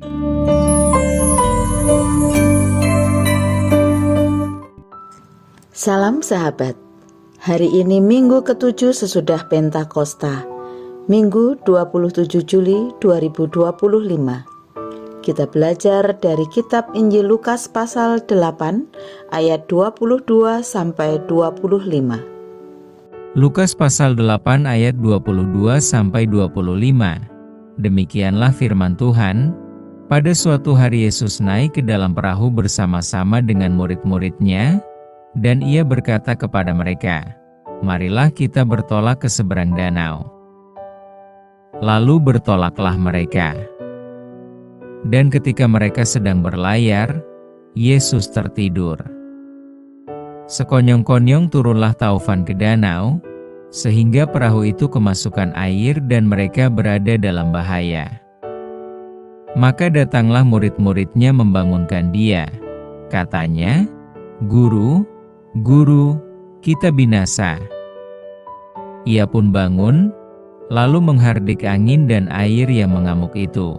Salam sahabat, hari ini Minggu ke-7 sesudah Pentakosta, Minggu 27 Juli 2025. Kita belajar dari kitab Injil Lukas pasal 8 ayat 22 sampai 25. Lukas pasal 8 ayat 22 sampai 25. Demikianlah firman Tuhan. Pada suatu hari Yesus naik ke dalam perahu bersama-sama dengan murid-muridnya, dan ia berkata kepada mereka, "Marilah kita bertolak ke seberang danau." Lalu bertolaklah mereka. Dan ketika mereka sedang berlayar, Yesus tertidur. Sekonyong-konyong turunlah taufan ke danau, sehingga perahu itu kemasukan air dan mereka berada dalam bahaya. Maka datanglah murid-muridnya membangunkan dia. Katanya, "Guru, Guru, kita binasa." Ia pun bangun, lalu menghardik angin dan air yang mengamuk itu.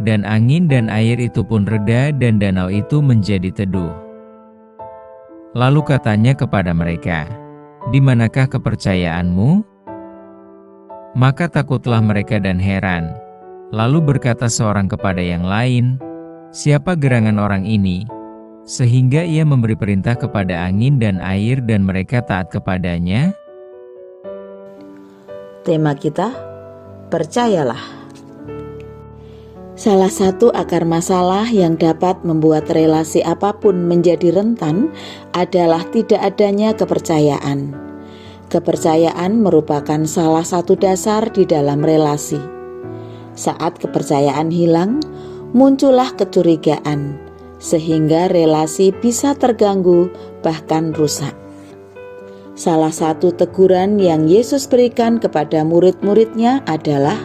Dan angin dan air itu pun reda dan danau itu menjadi teduh. Lalu katanya kepada mereka, "Di manakah kepercayaanmu?" Maka takutlah mereka dan heran. Lalu berkata seorang kepada yang lain, "Siapa gerangan orang ini, sehingga ia memberi perintah kepada angin dan air dan mereka taat kepadanya?" Tema kita, percayalah. Salah satu akar masalah yang dapat membuat relasi apapun menjadi rentan adalah tidak adanya kepercayaan. Kepercayaan merupakan salah satu dasar di dalam relasi. Saat kepercayaan hilang, muncullah kecurigaan, sehingga relasi bisa terganggu, bahkan rusak. Salah satu teguran yang Yesus berikan kepada murid-muridnya adalah,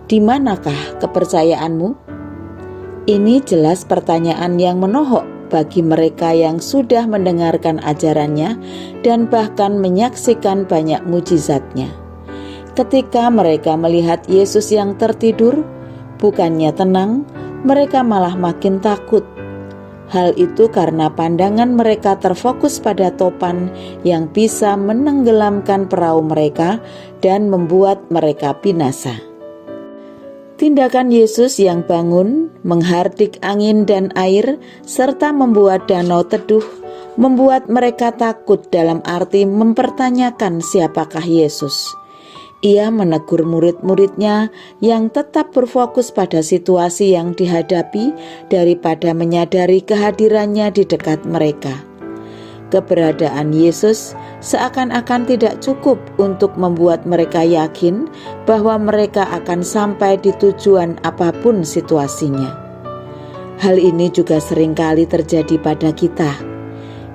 "Di manakah kepercayaanmu?" Ini jelas pertanyaan yang menohok bagi mereka yang sudah mendengarkan ajarannya dan bahkan menyaksikan banyak mujizatnya. Ketika mereka melihat Yesus yang tertidur, bukannya tenang, mereka malah makin takut. Hal itu karena pandangan mereka terfokus pada topan yang bisa menenggelamkan perahu mereka dan membuat mereka binasa. Tindakan Yesus yang bangun, menghardik angin dan air, serta membuat danau teduh, membuat mereka takut dalam arti mempertanyakan siapakah Yesus. Ia menegur murid-muridnya yang tetap berfokus pada situasi yang dihadapi daripada menyadari kehadirannya di dekat mereka. Keberadaan Yesus seakan-akan tidak cukup untuk membuat mereka yakin bahwa mereka akan sampai di tujuan apapun situasinya. Hal ini juga seringkali terjadi pada kita.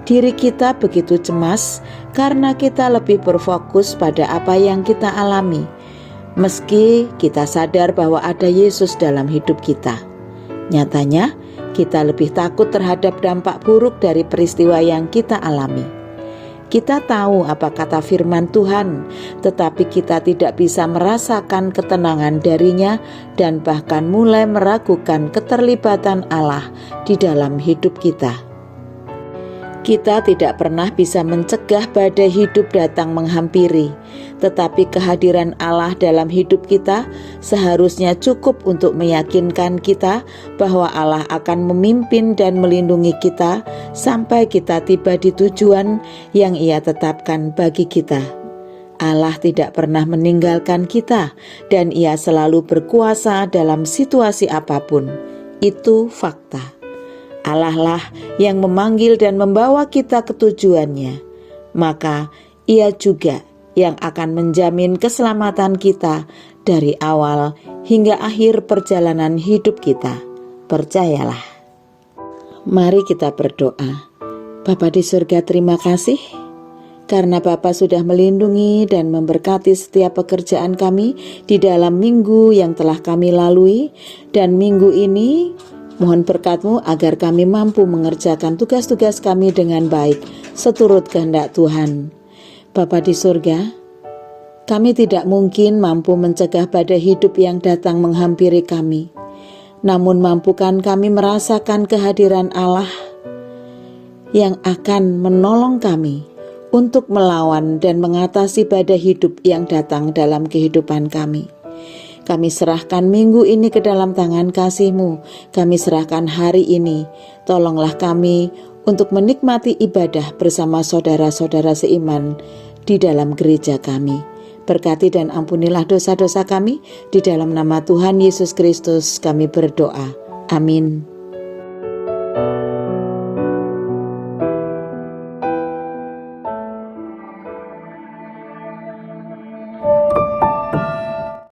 Diri kita begitu cemas karena kita lebih berfokus pada apa yang kita alami, meski kita sadar bahwa ada Yesus dalam hidup kita. Nyatanya, kita lebih takut terhadap dampak buruk dari peristiwa yang kita alami. Kita tahu apa kata firman Tuhan, tetapi kita tidak bisa merasakan ketenangan darinya dan bahkan mulai meragukan keterlibatan Allah di dalam hidup kita. Kita tidak pernah bisa mencegah badai hidup datang menghampiri, tetapi kehadiran Allah dalam hidup kita seharusnya cukup untuk meyakinkan kita bahwa Allah akan memimpin dan melindungi kita sampai kita tiba di tujuan yang Ia tetapkan bagi kita. Allah tidak pernah meninggalkan kita dan Ia selalu berkuasa dalam situasi apapun. Itu fakta. Allah lah yang memanggil dan membawa kita ke tujuannya, maka Ia juga yang akan menjamin keselamatan kita dari awal hingga akhir perjalanan hidup kita. Percayalah. Mari kita berdoa. Bapa di surga, terima kasih karena Bapa sudah melindungi dan memberkati setiap pekerjaan kami di dalam minggu yang telah kami lalui, dan minggu ini mohon berkat-Mu agar kami mampu mengerjakan tugas-tugas kami dengan baik seturut kehendak Tuhan. Bapa di surga, kami tidak mungkin mampu mencegah badai hidup yang datang menghampiri kami. namun mampukan kami merasakan kehadiran Allah yang akan menolong kami untuk melawan dan mengatasi badai hidup yang datang dalam kehidupan kami. Kami serahkan minggu ini ke dalam tangan kasih-Mu. Kami serahkan hari ini. Tolonglah kami untuk menikmati ibadah bersama saudara-saudara seiman di dalam gereja kami. Berkati dan ampunilah dosa-dosa kami. Di dalam nama Tuhan Yesus Kristus kami berdoa. Amin.